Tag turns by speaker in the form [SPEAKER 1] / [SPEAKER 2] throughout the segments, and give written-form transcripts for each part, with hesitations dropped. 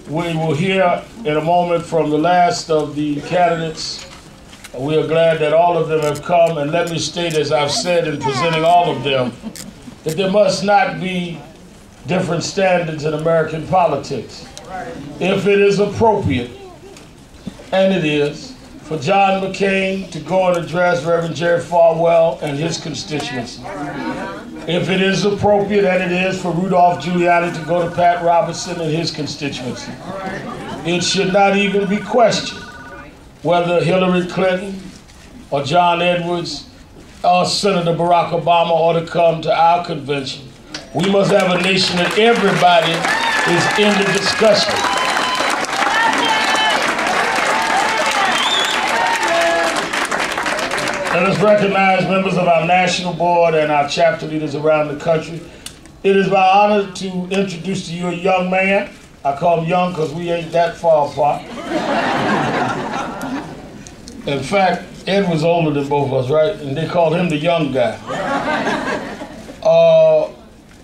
[SPEAKER 1] We will hear in a moment from the last of the candidates. We are glad that all of them have come, and let me state, as I've said in presenting all of them, that there must not be different standards in American politics. If it is appropriate, and it is, for John McCain to go and address Reverend Jerry Falwell and his constituency. If it is appropriate, and it is, for Rudolph Giuliani to go to Pat Robertson and his constituency. It should not even be questioned whether Hillary Clinton or John Edwards or Senator Barack Obama ought to come to our convention. We must have a nation that everybody is in the discussion. Let us recognize members of our national board and our chapter leaders around the country. It is my honor to introduce to you a young man. I call him young because we ain't that far apart. In fact, Ed was older than both of us, right? And they called him the young guy.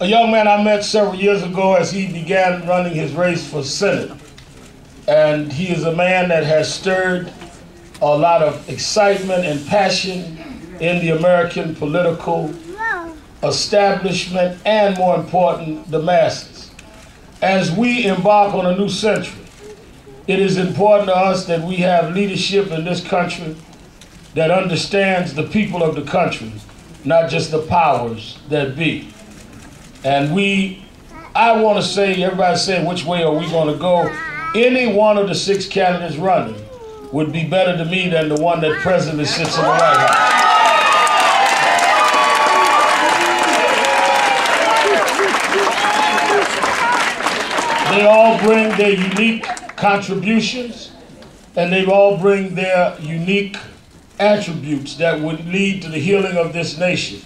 [SPEAKER 1] A young man I met several years ago as he began running his race for Senate. And he is a man that has stirred a lot of excitement and passion in the American political establishment and, more important, the masses. As we embark on a new century, it is important to us that we have leadership in this country that understands the people of the country, not just the powers that be. And I want to say, everybody's saying, which way are we going to go? Any one of the 6 candidates running would be better to me than the one that presently sits in the White House. They all bring their unique contributions, and they all bring their unique attributes that would lead to the healing of this nation.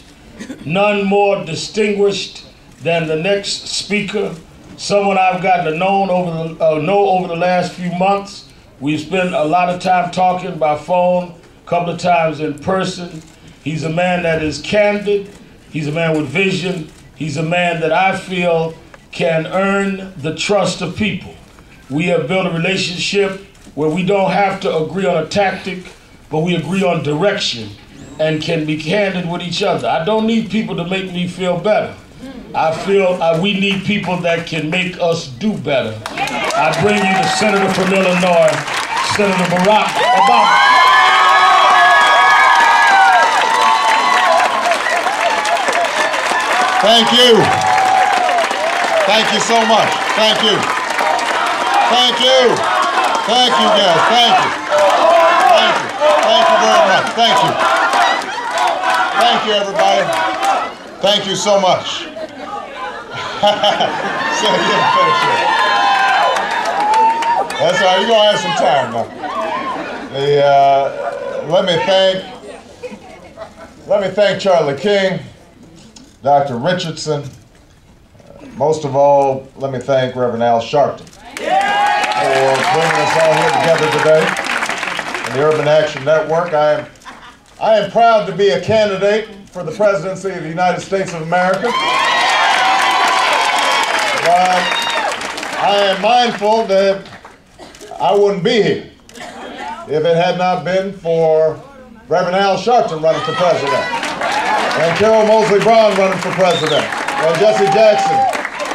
[SPEAKER 1] None more distinguished than the next speaker, someone I've gotten to know over the last few months. We've spent a lot of time talking by phone, a couple of times in person. He's a man that is candid. He's a man with vision. He's a man that I feel can earn the trust of people. We have built a relationship where we don't have to agree on a tactic, but we agree on direction and can be candid with each other. I don't need people to make me feel better. I feel we need people that can make us do better. I bring you the Senator from Illinois, Senator Barack Obama.
[SPEAKER 2] Thank you. Thank you so much. Thank you. Thank you. Thank you, guys. Thank you. Thank you. Thank you very much. Thank you. Thank you, everybody. Thank you so much. That's all right. You're gonna have some time now. Let me thank Charlie King, Dr. Richardson. Most of all, let me thank Reverend Al Sharpton for bringing us all here together today in the Urban Action Network. I am proud to be a candidate for the presidency of the United States of America. But I am mindful that I wouldn't be here if it had not been for Reverend Al Sharpton running for president, and Carol Moseley Brown running for president, and Jesse Jackson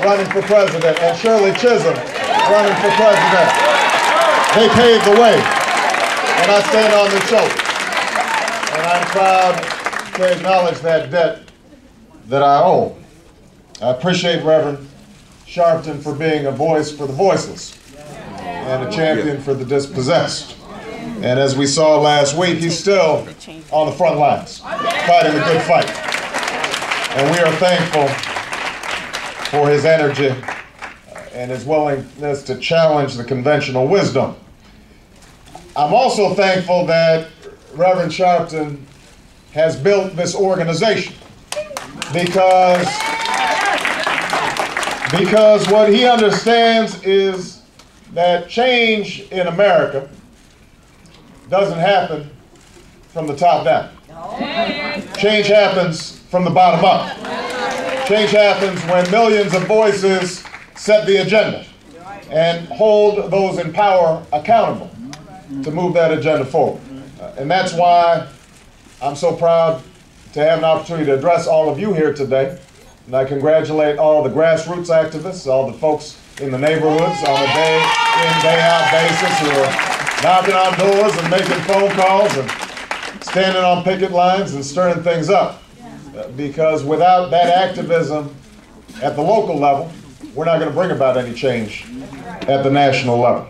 [SPEAKER 2] running for president, and Shirley Chisholm running for president. They paved the way, and I stand on their shoulders. And I'm proud to acknowledge that debt that I owe. I appreciate Reverend Sharpton for being a voice for the voiceless and a champion for the dispossessed. And as we saw last week, he's still on the front lines, fighting a good fight. And we are thankful for his energy and his willingness to challenge the conventional wisdom. I'm also thankful that Reverend Sharpton has built this organization because what he understands is that change in America doesn't happen from the top down. Change happens from the bottom up. Change happens when millions of voices set the agenda. and hold those in power accountable to move that agenda forward. And that's why I'm so proud to have an opportunity to address all of you here today. And I congratulate all the grassroots activists, all the folks in the neighborhoods on a day-in, day-out basis who are knocking on doors and making phone calls and standing on picket lines and stirring things up. Because without that activism at the local level, we're not going to bring about any change at the national level.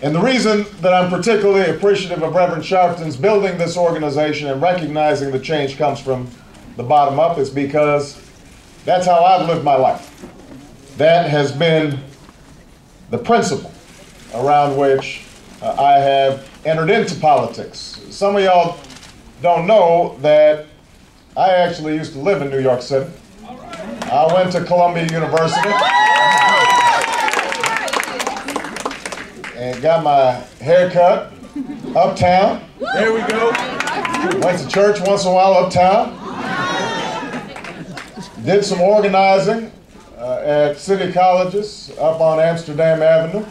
[SPEAKER 2] And the reason that I'm particularly appreciative of Reverend Sharpton's building this organization and recognizing the change comes from the bottom up is because that's how I've lived my life. That has been the principle around which I have entered into politics. Some of y'all don't know that I actually used to live in New York City. I went to Columbia University and got my hair cut uptown. There we go. Went to church once in a while uptown. Did some organizing at city colleges up on Amsterdam Avenue.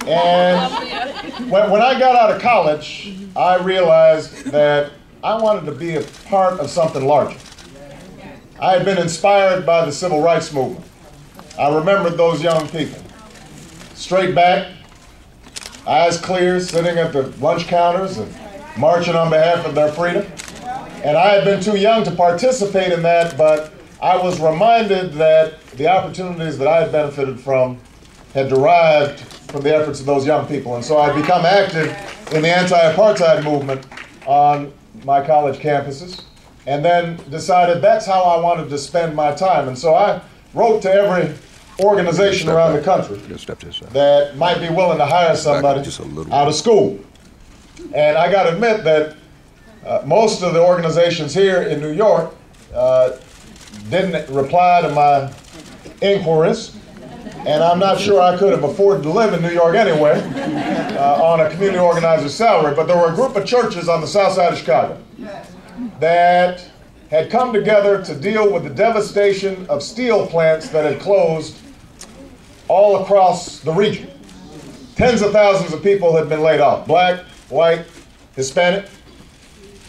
[SPEAKER 2] And when I got out of college, I realized that I wanted to be a part of something larger. I had been inspired by the civil rights movement. I remembered those young people. Straight back, eyes clear, sitting at the lunch counters and marching on behalf of their freedom. And I had been too young to participate in that, but I was reminded that the opportunities that I had benefited from had derived from the efforts of those young people. And so I'd become active in the anti-apartheid movement on my college campuses, and then decided that's how I wanted to spend my time. And so I wrote to every organization around the country that might be willing to hire somebody out of school. And I got to admit that most of the organizations here in New York didn't reply to my inquiries, and I'm not sure I could have afforded to live in New York anyway on a community organizer's salary, but there were a group of churches on the south side of Chicago that had come together to deal with the devastation of steel plants that had closed all across the region. Tens of thousands of people had been laid off, black, white, Hispanic.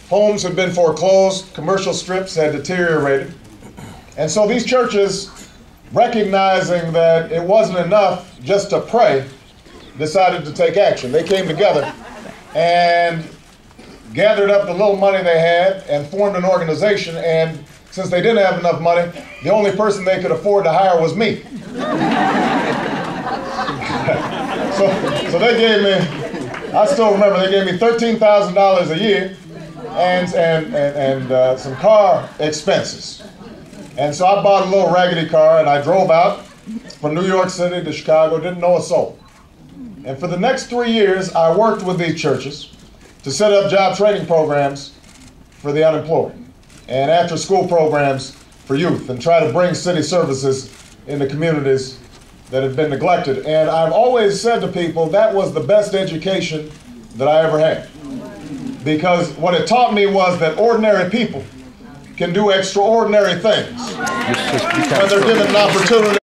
[SPEAKER 2] Homes had been foreclosed, commercial strips had deteriorated. And so these churches, recognizing that it wasn't enough just to pray, decided to take action. They came together and gathered up the little money they had and formed an organization, and since they didn't have enough money, the only person they could afford to hire was me. so they gave me, I still remember, they gave me $13,000 a year and some car expenses. And so I bought a little raggedy car and I drove out from New York City to Chicago, didn't know a soul. And for the next 3 years, I worked with these churches to set up job training programs for the unemployed and after school programs for youth, and try to bring city services into communities that had been neglected. And I've always said to people that was the best education that I ever had. Because what it taught me was that ordinary people can do extraordinary things when they're given an opportunity.